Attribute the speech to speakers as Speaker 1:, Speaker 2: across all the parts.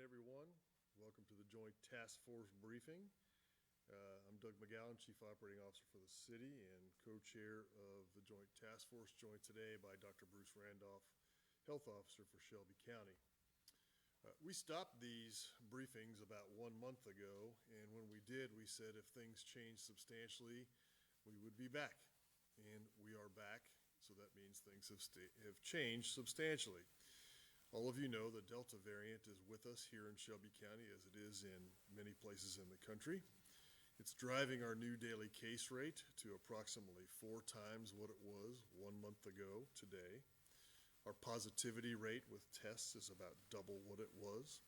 Speaker 1: everyone. Welcome to the Joint Task Force briefing. I'm Doug McGowen, Chief Operating Officer for the city and co-chair of the Joint Task Force, joined today by Dr. Bruce Randolph, Health Officer for Shelby County. We stopped these briefings about 1 month ago, and when we did, we said if things changed substantially, we would be back. And we are back, so that means things have changed substantially. All of you know the Delta variant is with us here in Shelby County, as it is in many places in the country. It's driving our new daily case rate to approximately 4 times what it was 1 month ago today. Our positivity rate with tests is about double what it was,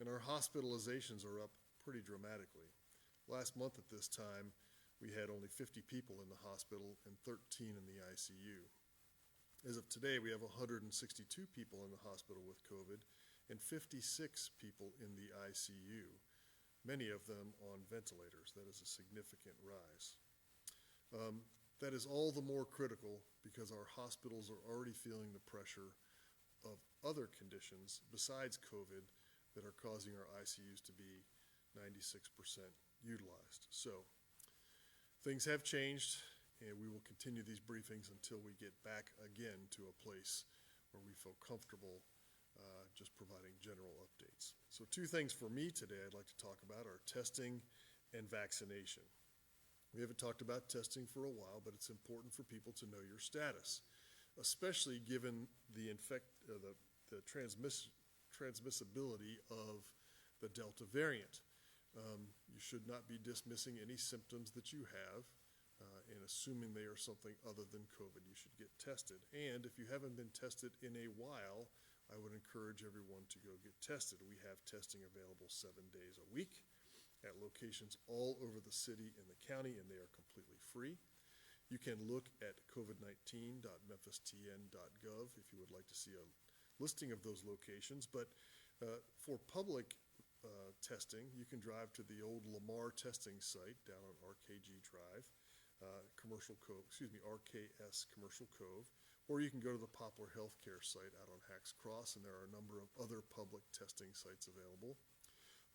Speaker 1: and our hospitalizations are up pretty dramatically. Last month at this time, we had only 50 people in the hospital and 13 in the ICU. As of today, we have 162 people in the hospital with COVID and 56 people in the ICU, many of them on ventilators. That is a significant rise. That is all the more critical because our hospitals are already feeling the pressure of other conditions besides COVID that are causing our ICUs to be 96% utilized. So things have changed, and we will continue these briefings until we get back again to a place where we feel comfortable just providing general updates. So 2 things for me today I'd like to talk about are testing and vaccination. We haven't talked about testing for a while, but it's important for people to know your status, especially given the transmissibility of the Delta variant. You should not be dismissing any symptoms that you have and assuming they are something other than COVID. You should get tested. And if you haven't been tested in a while, I would encourage everyone to go get tested. We have testing available 7 days a week at locations all over the city and the county, and they are completely free. You can look at covid19.memphistn.gov if you would like to see a listing of those locations. But for public testing, you can drive to the old Lamar testing site down on RKG Drive, RKS Commercial Cove, or you can go to the Poplar Healthcare site out on Hacks Cross, and there are a number of other public testing sites available.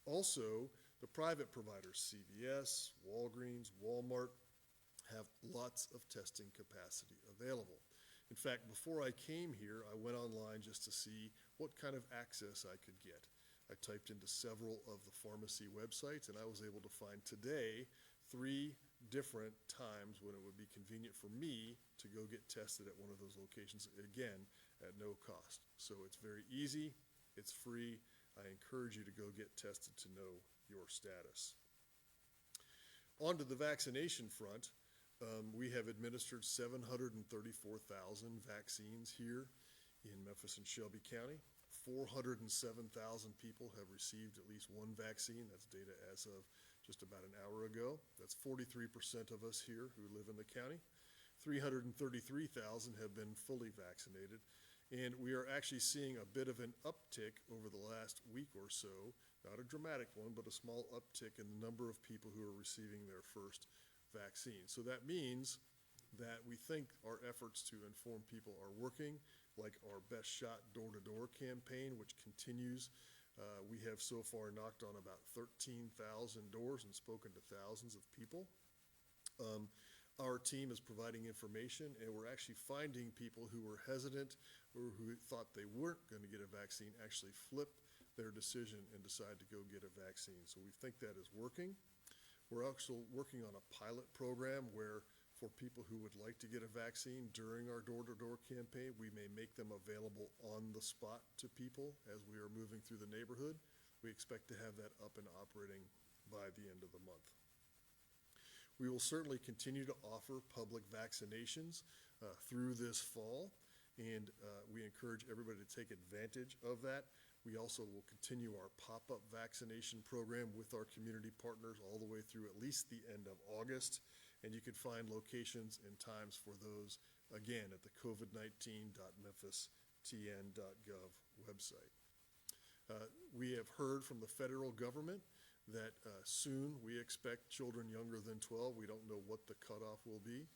Speaker 1: Also, the private providers, CVS, Walgreens, Walmart, have lots of testing capacity available. In fact, before I came here, I went online just to see what kind of access I could get. I typed into several of the pharmacy websites, and I was able to find today 3 different times when it would be convenient for me to go get tested at one of those locations, again, at no cost. So it's very easy, it's free. I encourage you to go get tested to know your status. On to the vaccination front, we have administered 734,000 vaccines here in Memphis and Shelby County. 407,000 people have received at least 1 vaccine. That's data as of just about an hour ago. That's 43% of us here who live in the county. 333,000 have been fully vaccinated. And we are actually seeing a bit of an uptick over the last week or so, not a dramatic one, but a small uptick in the number of people who are receiving their first vaccine. So that means that we think our efforts to inform people are working, like our Best Shot door-to-door campaign, which continues. We have so far knocked on about 13,000 doors and spoken to thousands of people. Our team is providing information, and we're actually finding people who were hesitant or who thought they weren't going to get a vaccine actually flip their decision and decide to go get a vaccine. So we think that is working. We're also working on a pilot program where for people who would like to get a vaccine during our door-to-door campaign, we may make them available on the spot to people as we are moving through the neighborhood. We expect to have that up and operating by the end of the month. We will certainly continue to offer public vaccinations through this fall, and we encourage everybody to take advantage of that. We also will continue our pop-up vaccination program with our community partners all the way through at least the end of August, and you can find locations and times for those, again, at the covid19.memphistn.gov website. We have heard from the federal government that soon we expect children younger than 12, we don't know what the cutoff will be,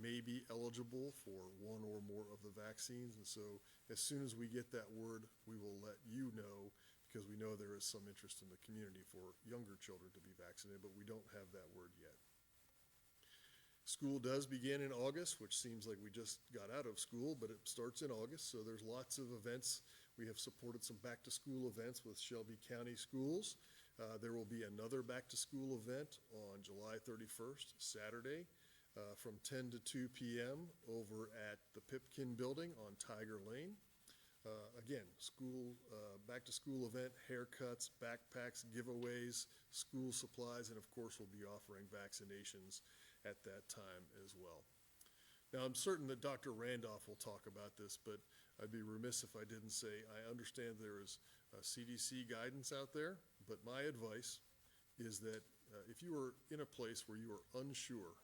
Speaker 1: may be eligible for 1 or more of the vaccines. And so as soon as we get that word, we will let you know, because we know there is some interest in the community for younger children to be vaccinated, but we don't have that word yet. School does begin in August, which seems like we just got out of school, but it starts in August, so there's lots of events. We have supported some back-to-school events with Shelby County schools. There will be another back-to-school event on July 31st, Saturday, from 10 to 2 p.m. over at the Pipkin Building on Tiger Lane. Again, back-to-school event, haircuts, backpacks, giveaways, school supplies, and of course we'll be offering vaccinations at that time as well. Now, I'm certain that Dr. Randolph will talk about this, but I'd be remiss if I didn't say I understand there is CDC guidance out there, but my advice is that if you are in a place where you are unsure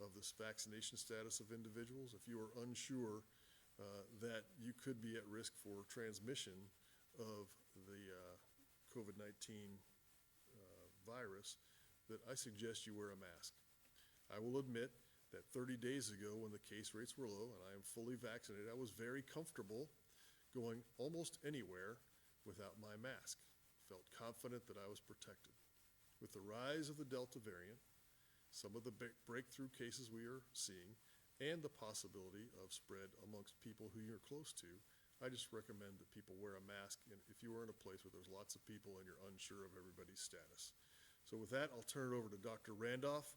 Speaker 1: of this vaccination status of individuals, if you are unsure that you could be at risk for transmission of the COVID-19 virus, that I suggest you wear a mask. I will admit that 30 days ago when the case rates were low and I am fully vaccinated, I was very comfortable going almost anywhere without my mask. Felt confident that I was protected. With the rise of the Delta variant, some of the breakthrough cases we are seeing, and the possibility of spread amongst people who you're close to, I just recommend that people wear a mask if you are in a place where there's lots of people and you're unsure of everybody's status. So with that, I'll turn it over to Dr. Randolph,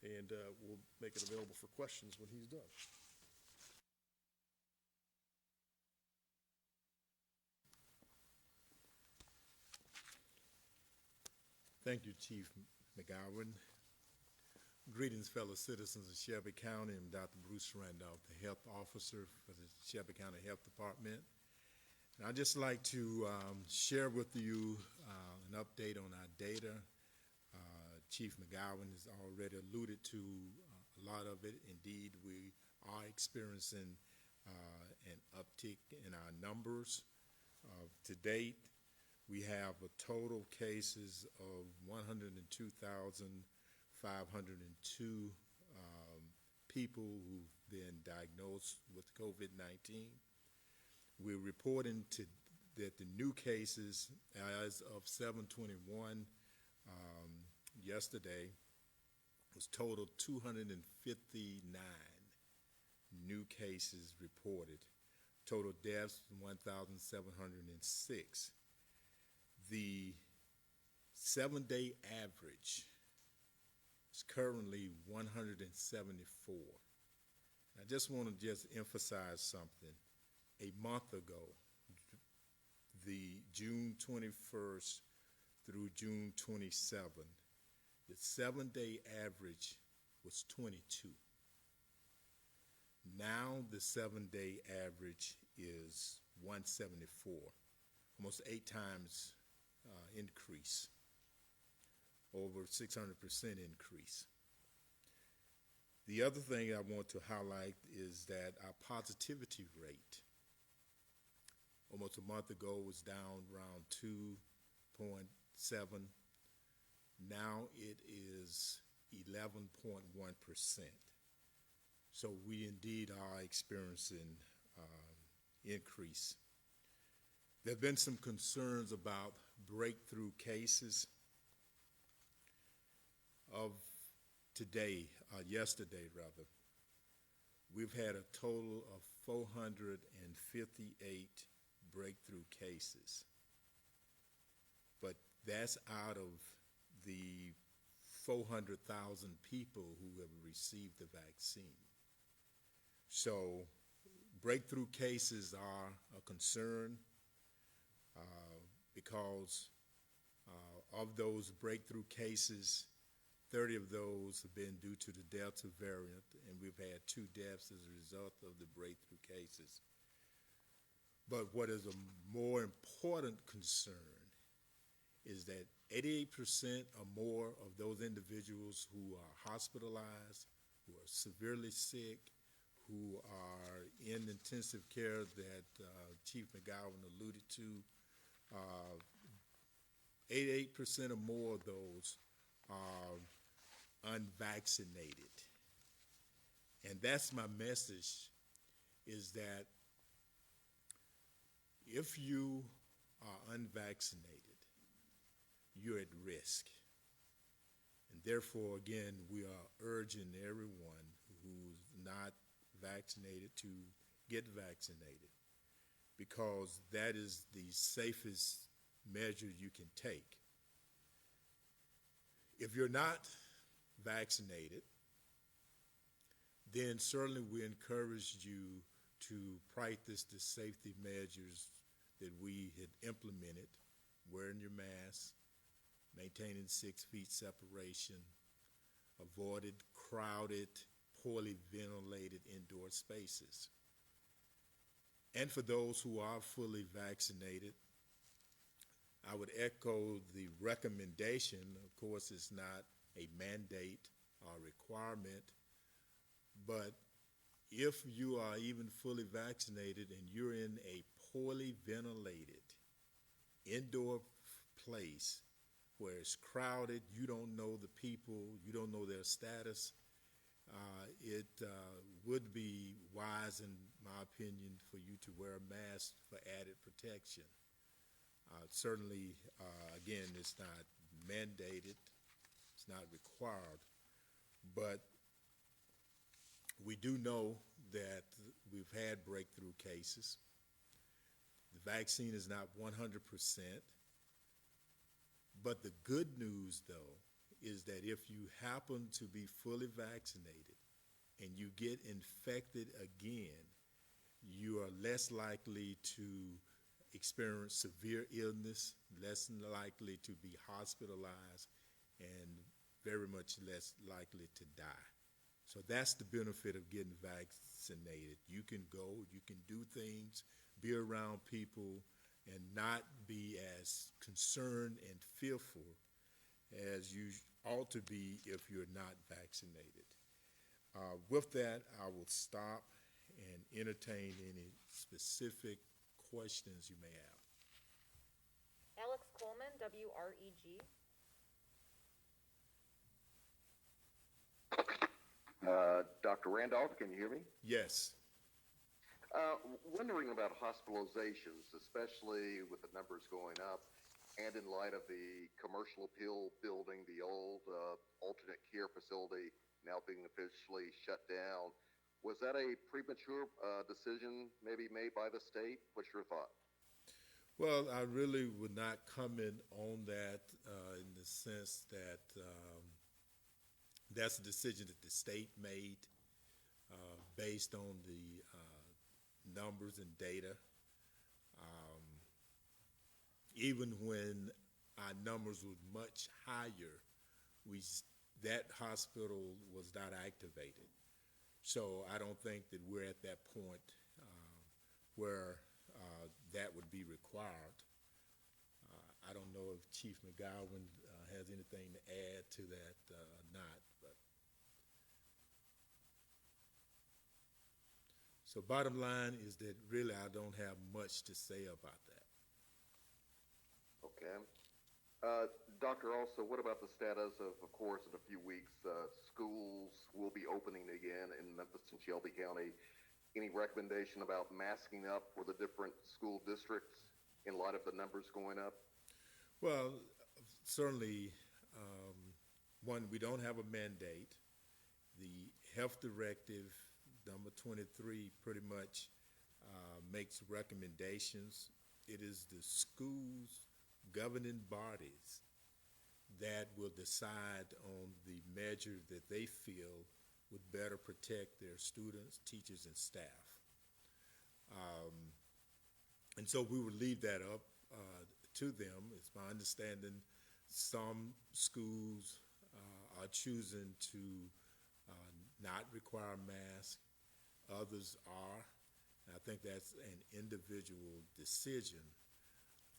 Speaker 1: and we'll make it available for questions when he's done.
Speaker 2: Thank you, Chief McGowen. Greetings, fellow citizens of Shelby County. I'm Dr. Bruce Randolph, the health officer for the Shelby County Health Department. And I'd just like to share with you an update on our data. Chief McGowen has already alluded to a lot of it. Indeed, we are experiencing an uptick in our numbers. To date, we have a total cases of 102,502 people who've been diagnosed with COVID-19. We're reporting that the new cases as of 7/21 yesterday was total 259 new cases reported. Total deaths 1,706. The 7-day average is currently 174. I just want to emphasize something. A month ago, the June 21st through June 27th, the 7-day average was 22. Now the 7-day average is 174, almost 8 times increase, over 600% increase. The other thing I want to highlight is that our positivity rate, almost a month ago, was down around 2.7. Now it is 11.1%. So we indeed are experiencing increase. There have been some concerns about breakthrough cases. Of yesterday rather, we've had a total of 458 breakthrough cases. But that's out of the 400,000 people who have received the vaccine. So breakthrough cases are a concern because of those breakthrough cases, 30 of those have been due to the Delta variant, and we've had 2 deaths as a result of the breakthrough cases. But what is a more important concern is that 88% or more of those individuals who are hospitalized, who are severely sick, who are in intensive care that Chief McGowen alluded to, 88% or more of those are unvaccinated. And that's my message, is that if you are unvaccinated, you're at risk. And therefore, again, we are urging everyone who's not vaccinated to get vaccinated, because that is the safest measure you can take. If you're not vaccinated, then certainly we encourage you to practice the safety measures that we had implemented: wearing your mask, maintaining 6 feet separation, avoided crowded, poorly ventilated indoor spaces. And for those who are fully vaccinated, I would echo the recommendation. Of course, it's not a mandate or requirement, but if you are even fully vaccinated and you're in a poorly ventilated indoor place where it's crowded, you don't know the people, you don't know their status, it would be wise, in my opinion, for you to wear a mask for added protection. Certainly, again, it's not mandated, it's not required, but we do know that we've had breakthrough cases. The vaccine is not 100%, but the good news, though, is that if you happen to be fully vaccinated and you get infected again, you are less likely to experience severe illness, less likely to be hospitalized, and very much less likely to die. So that's the benefit of getting vaccinated. You can go, you can do things, be around people, and not be as concerned and fearful as you ought to be if you're not vaccinated. With that, I will stop and entertain any specific questions you may have.
Speaker 3: Alex Coleman, WREG.
Speaker 4: Dr. Randolph, can you hear me?
Speaker 2: Yes.
Speaker 4: Wondering about hospitalizations, especially with the numbers going up, and in light of the commercial appeal building, the old alternate care facility now being officially shut down. Was that a premature decision maybe made by the state? What's your thought?
Speaker 2: Well, I really would not comment on that in the sense that that's a decision that the state made based on the numbers and data. Even when our numbers were much higher, that hospital was not activated. So I don't think that we're at that point where that would be required. I don't know if Chief McGowen has anything to add to that or not. But so bottom line is that really I don't have much to say about that.
Speaker 4: Okay. Doctor, also, what about the status of course, in a few weeks, schools will be opening again in Memphis and Shelby County. Any recommendation about masking up for the different school districts in light of the numbers going up?
Speaker 2: Well, certainly, one, we don't have a mandate. The health directive, number 23, pretty much makes recommendations. It is the schools' governing bodies that will decide on the measure that they feel would better protect their students, teachers, and staff. And so we would leave that up to them. It's my understanding some schools are choosing to not require masks, others are. And I think that's an individual decision.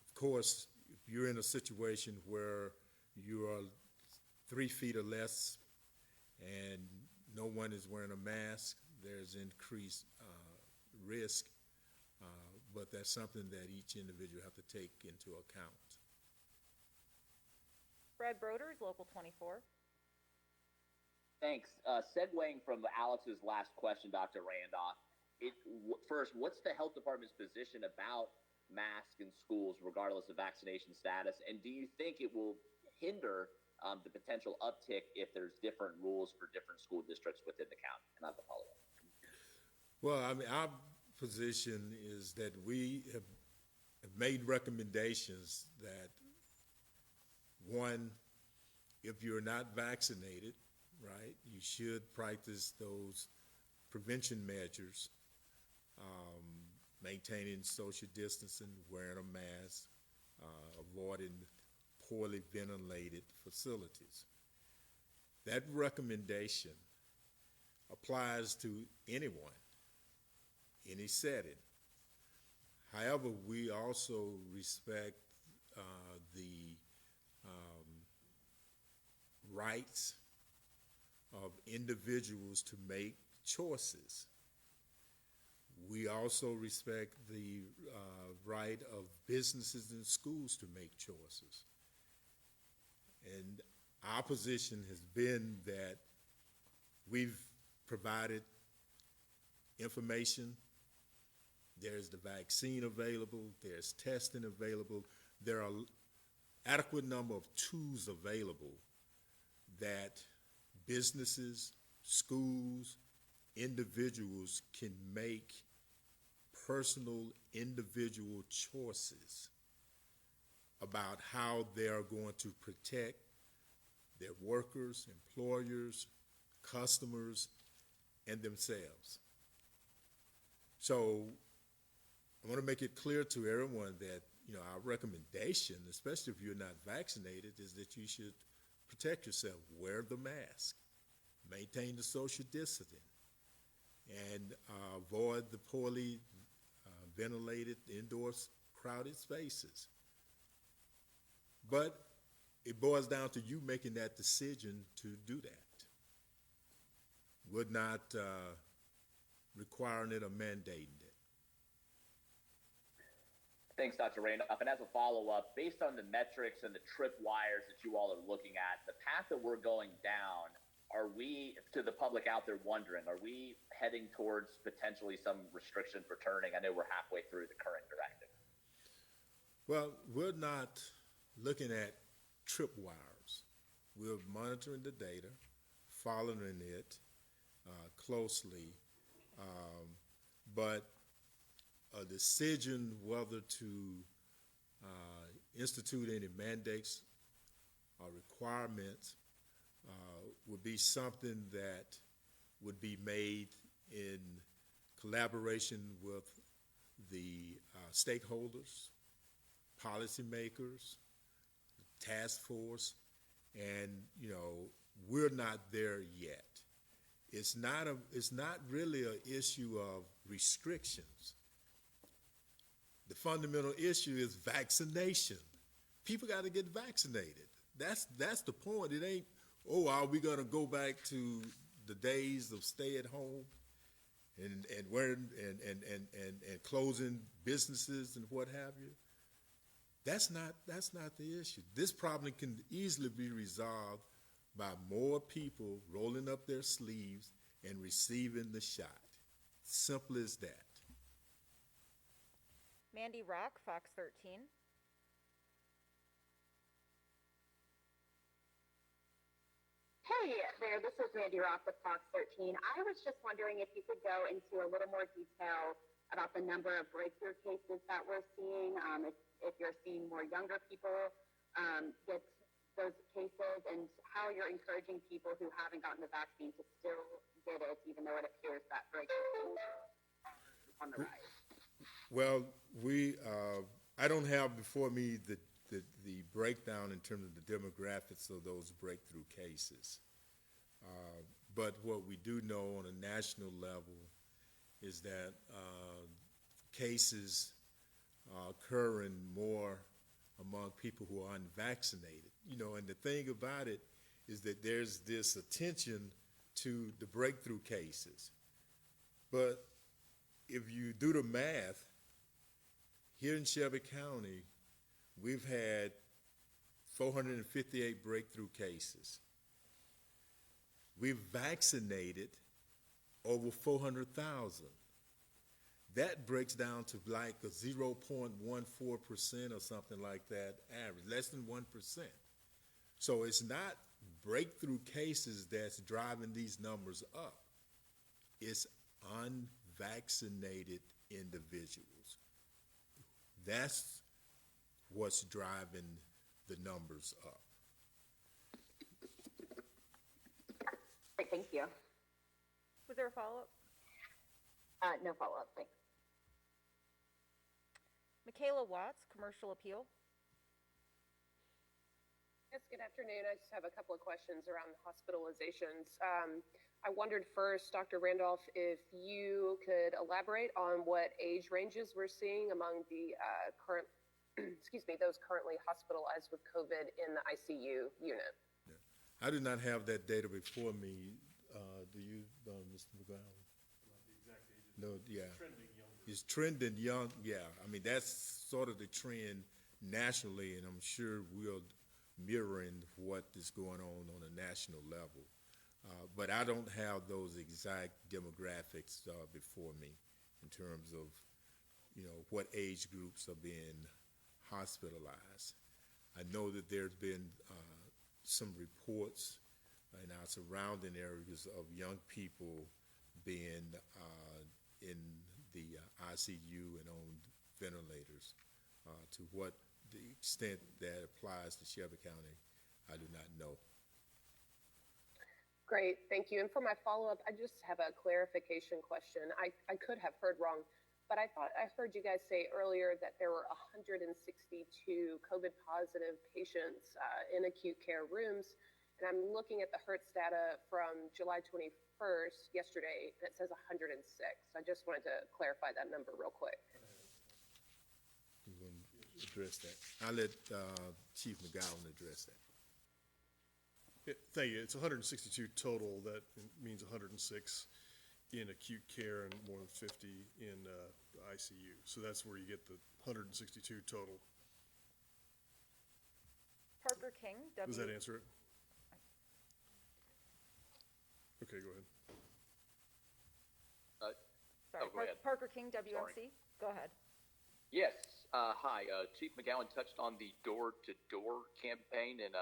Speaker 2: Of course, if you're in a situation where you are 3 feet or less and no one is wearing a mask, there's increased risk, but that's something that each individual have to take into account.
Speaker 3: Brad Broders, Local 24.
Speaker 5: Thanks. Segueing from Alex's last question, Dr. Randolph, first, what's the health department's position about masks in schools regardless of vaccination status? And do you think it will hinder the potential uptick if there's different rules for different school districts within the county? And I have a follow-up.
Speaker 2: Well, I mean, our position is that we have made recommendations that, one, if you're not vaccinated, right, you should practice those prevention measures, maintaining social distancing, wearing a mask, avoiding poorly ventilated facilities. That recommendation applies to anyone, any setting. However, we also respect the rights of individuals to make choices. We also respect the right of businesses and schools to make choices. And our position has been that we've provided information. There's the vaccine available, there's testing available, there are adequate number of tools available that businesses, schools, individuals can make personal, individual choices about how they are going to protect their workers, employers, customers, and themselves. So I want to make it clear to everyone that, our recommendation, especially if you're not vaccinated, is that you should protect yourself, wear the mask, maintain the social distancing, and avoid the poorly ventilated indoor crowded spaces. But it boils down to you making that decision to do that. We're not requiring it or mandating it.
Speaker 5: Thanks, Dr. Randolph. And as a follow-up, based on the metrics and the tripwires that you all are looking at, the path that we're going down, are we, to the public out there wondering, are we heading towards potentially some restrictions returning? I know we're halfway through the current directive.
Speaker 2: Well, we're not looking at tripwires. We're monitoring the data, following it closely, but a decision whether to institute any mandates or requirements would be something that would be made in collaboration with the stakeholders, policymakers, the task force, and we're not there yet. It's not really an issue of restrictions. The fundamental issue is vaccination. People got to get vaccinated. That's the point. It ain't, are we going to go back to the days of stay at home and wearing and closing businesses and what have you? That's not the issue. This problem can easily be resolved by more people rolling up their sleeves and receiving the shot. Simple as that.
Speaker 3: Mandy Rock, Fox 13.
Speaker 6: Hey there, this is Mandy Rock with Fox 13. I was just wondering if you could go into a little more detail about the number of breakthrough cases that we're seeing, if you're seeing more younger people get those cases, and how you're encouraging people who haven't gotten the vaccine to still get it, even though it appears that breakthrough is on the rise.
Speaker 2: Well, I don't have before me the breakdown in terms of the demographics of those breakthrough cases. But what we do know on a national level is that cases are occurring more among people who are unvaccinated. And the thing about it is that there's this attention to the breakthrough cases. But if you do the math, here in Shelby County, we've had 458 breakthrough cases. We've vaccinated over 400,000. that breaks down to like a 0.14% or something like that average, less than 1%. So it's not breakthrough cases that's driving these numbers up. It's unvaccinated individuals. That's what's driving the numbers up.
Speaker 6: Great, thank you.
Speaker 3: Was there a follow-up?
Speaker 6: No follow-up, thanks.
Speaker 3: Michaela Watts, Commercial Appeal.
Speaker 7: Yes, good afternoon. I just have a couple of questions around hospitalizations. I wondered first, Dr. Randolph, if you could elaborate on what age ranges we're seeing among the current, those currently hospitalized with COVID in the ICU unit.
Speaker 2: I do not have that data before me. Do you, Mr. McGowen?
Speaker 1: The exact age is
Speaker 2: No, yeah.
Speaker 1: trending younger.
Speaker 2: It's trending young, yeah. I mean, that's sort of the trend nationally, and I'm sure we're mirroring what is going on a national level. But I don't have those exact demographics before me in terms of, what age groups are being hospitalized. I know that there's been some reports in our surrounding areas of young people being in the ICU and on ventilators. To what the extent that applies to Shelby County, I do not know.
Speaker 7: Great, thank you. And for my follow-up, I just have a clarification question. I could have heard wrong, but I thought I heard you guys say earlier that there were 162 COVID positive patients in acute care rooms. And I'm looking at the Hertz data from July 21st, yesterday, and it says 106. I just wanted to clarify that number real quick.
Speaker 2: You want to address that? I'll let Chief McGowan address that.
Speaker 1: Thank you. It's 162 total. That means 106 in acute care and more than 50 in ICU. So that's where you get the 162 total.
Speaker 3: Parker King,
Speaker 1: Does that answer it? Okay, go ahead.
Speaker 3: Sorry,
Speaker 8: go ahead.
Speaker 3: Parker King, WMC. Go ahead.
Speaker 8: Yes. Hi. Chief McGowan touched on the door-to-door campaign, and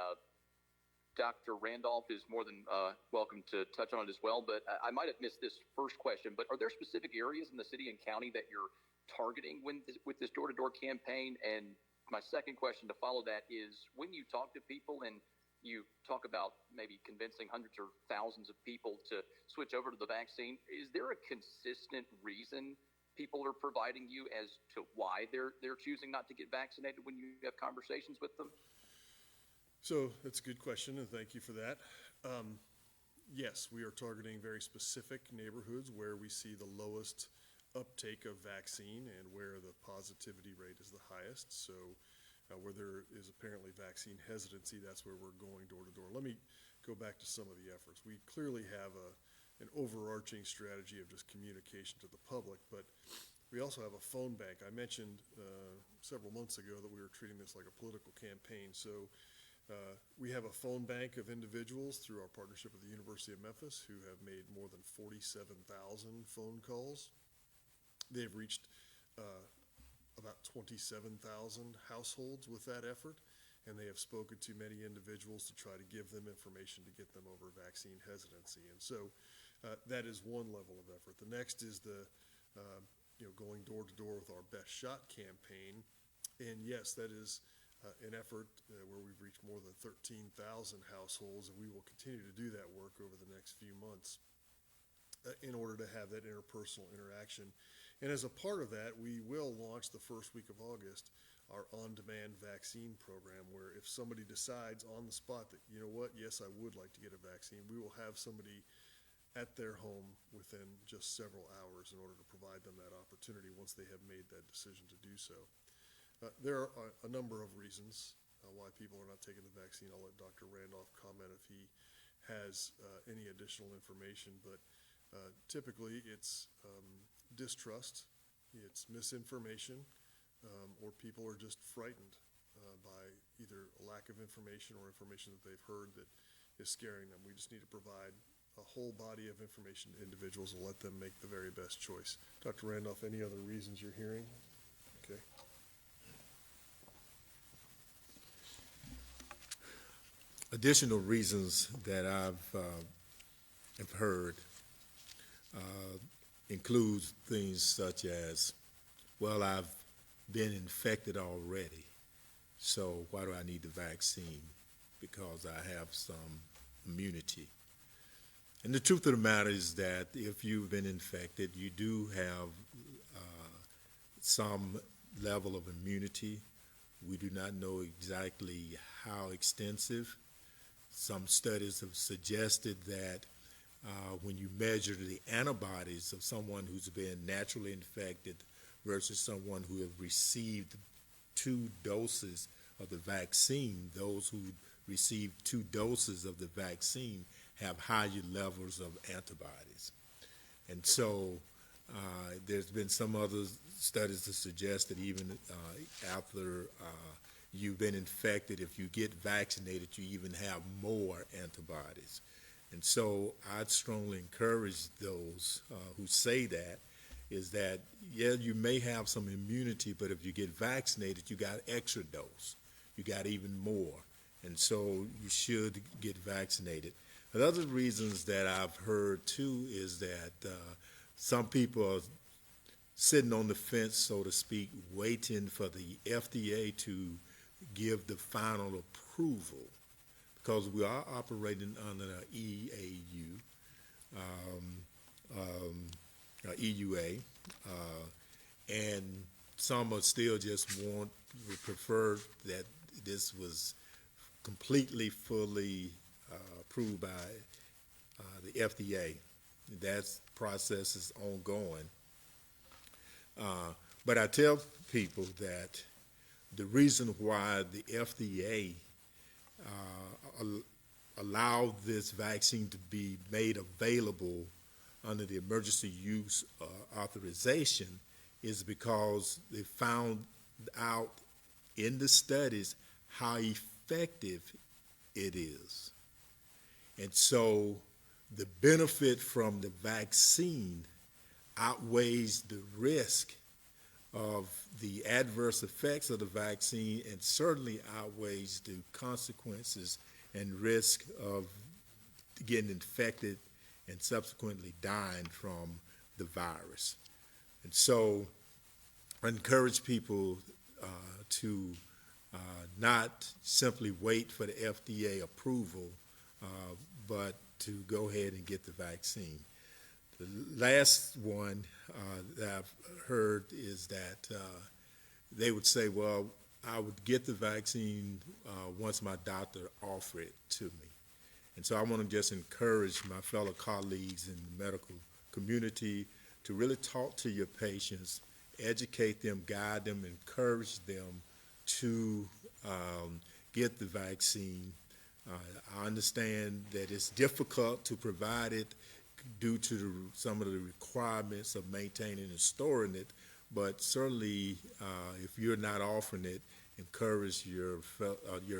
Speaker 8: Dr. Randolph is more than welcome to touch on it as well. But I might have missed this first question, but are there specific areas in the city and county that you're targeting with this door-to-door campaign? And my second question to follow that is, when you talk to people and you talk about maybe convincing hundreds or thousands of people to switch over to the vaccine, is there a consistent reason people are providing you as to why they're choosing not to get vaccinated when you have conversations with them?
Speaker 1: So that's a good question, and thank you for that. Yes, we are targeting very specific neighborhoods where we see the lowest uptake of vaccine and where the positivity rate is the highest. So where there is apparently vaccine hesitancy, that's where we're going door to door. Let me go back to some of the efforts. We clearly have an overarching strategy of just communication to the public, but we also have a phone bank. I mentioned several months ago that we were treating this like a political campaign. So we have a phone bank of individuals through our partnership with the University of Memphis who have made more than 47,000 phone calls. They've reached about 27,000 households with that effort, and they have spoken to many individuals to try to give them information to get them over vaccine hesitancy. And so that is one level of effort. The next is the going door to door with our Best Shot campaign. And yes, that is an effort where we've reached more than 13,000 households, and we will continue to do that work over the next few months in order to have that interpersonal interaction. And as a part of that, we will launch the first week of August our on-demand vaccine program, where if somebody decides on the spot that, you know what, yes, I would like to get a vaccine, we will have somebody at their home within just several hours in order to provide them that opportunity once they have made that decision to do so. There are a number of reasons why people are not taking the vaccine. I'll let Dr. Randolph comment if he has any additional information, but typically it's distrust, it's misinformation, or people are just frightened by either a lack of information or information that they've heard that is scaring them. We just need to provide a whole body of information to individuals and let them make the very best choice. Dr. Randolph, any other reasons you're hearing? Okay.
Speaker 2: Additional reasons that I've have heard includes things such as, well, I've been infected already, so why do I need the vaccine? Because I have some immunity. And the truth of the matter is that if you've been infected, you do have some level of immunity. We do not know exactly how extensive. Some studies have suggested that when you measure the antibodies of someone who's been naturally infected versus someone who have received 2 doses of the vaccine, those who received 2 doses of the vaccine have higher levels of antibodies. And so there's been some other studies that suggest that even after you've been infected, if you get vaccinated, you even have more antibodies. And so I'd strongly encourage those who say that, is that, yeah, you may have some immunity, but if you get vaccinated, you got extra dose. You got even more. And so you should get vaccinated. Another reasons that I've heard, too, is that some people are sitting on the fence, so to speak, waiting for the FDA to give the final approval, because we are operating under an EAU, EUA, and some are still just would prefer that this was completely, fully approved by the FDA. That process is ongoing. But I tell people that the reason why the FDA allowed this vaccine to be made available under the emergency use authorization is because they found out in the studies how effective it is. And so the benefit from the vaccine outweighs the risk of the adverse effects of the vaccine, and certainly outweighs the consequences and risk of getting infected and subsequently dying from the virus. And so I encourage people to not simply wait for the FDA approval, but to go ahead and get the vaccine. The last one that I've heard is that they would say, well, I would get the vaccine once my doctor offered it to me. And so I want to just encourage my fellow colleagues in the medical community to really talk to your patients, educate them, guide them, encourage them to get the vaccine. I understand that it's difficult to provide it due to some of the requirements of maintaining and storing it, but certainly if you're not offering it, encourage your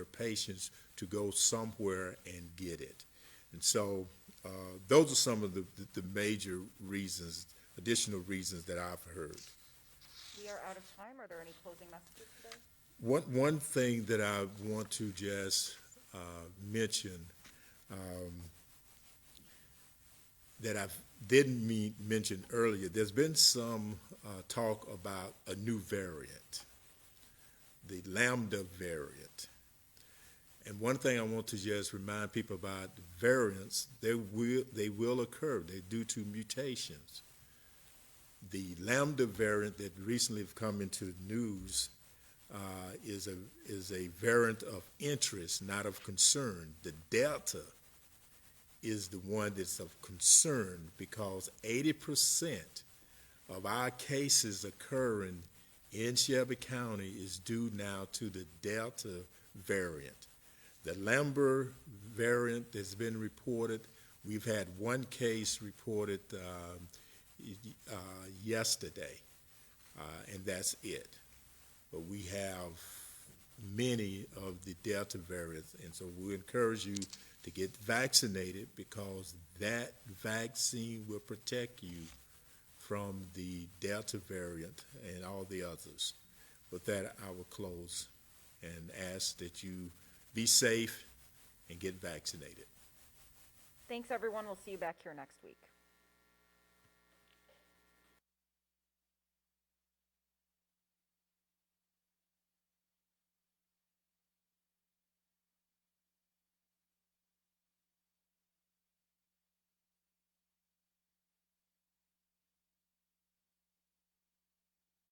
Speaker 2: patients to go somewhere and get it. And so those are some of the major reasons, additional reasons that I've heard.
Speaker 3: We are out of time. Are there any closing messages today?
Speaker 2: One thing that I want to just mention that I didn't mention earlier, there's been some talk about a new variant, the Lambda variant. And one thing I want to just remind people about, the variants, they will occur. They're due to mutations. The Lambda variant that recently have come into the news is a variant of interest, not of concern. The Delta is the one that's of concern because 80% of our cases occurring in Shelby County is due now to the Delta variant. The Lambda variant has been reported. We've had one case reported yesterday, and that's it. But we have many of the Delta variants, and so we encourage you to get vaccinated, because that vaccine will protect you from the Delta variant and all the others. With that, I will close and ask that you be safe and get vaccinated.
Speaker 3: Thanks, everyone. We'll see you back here next week.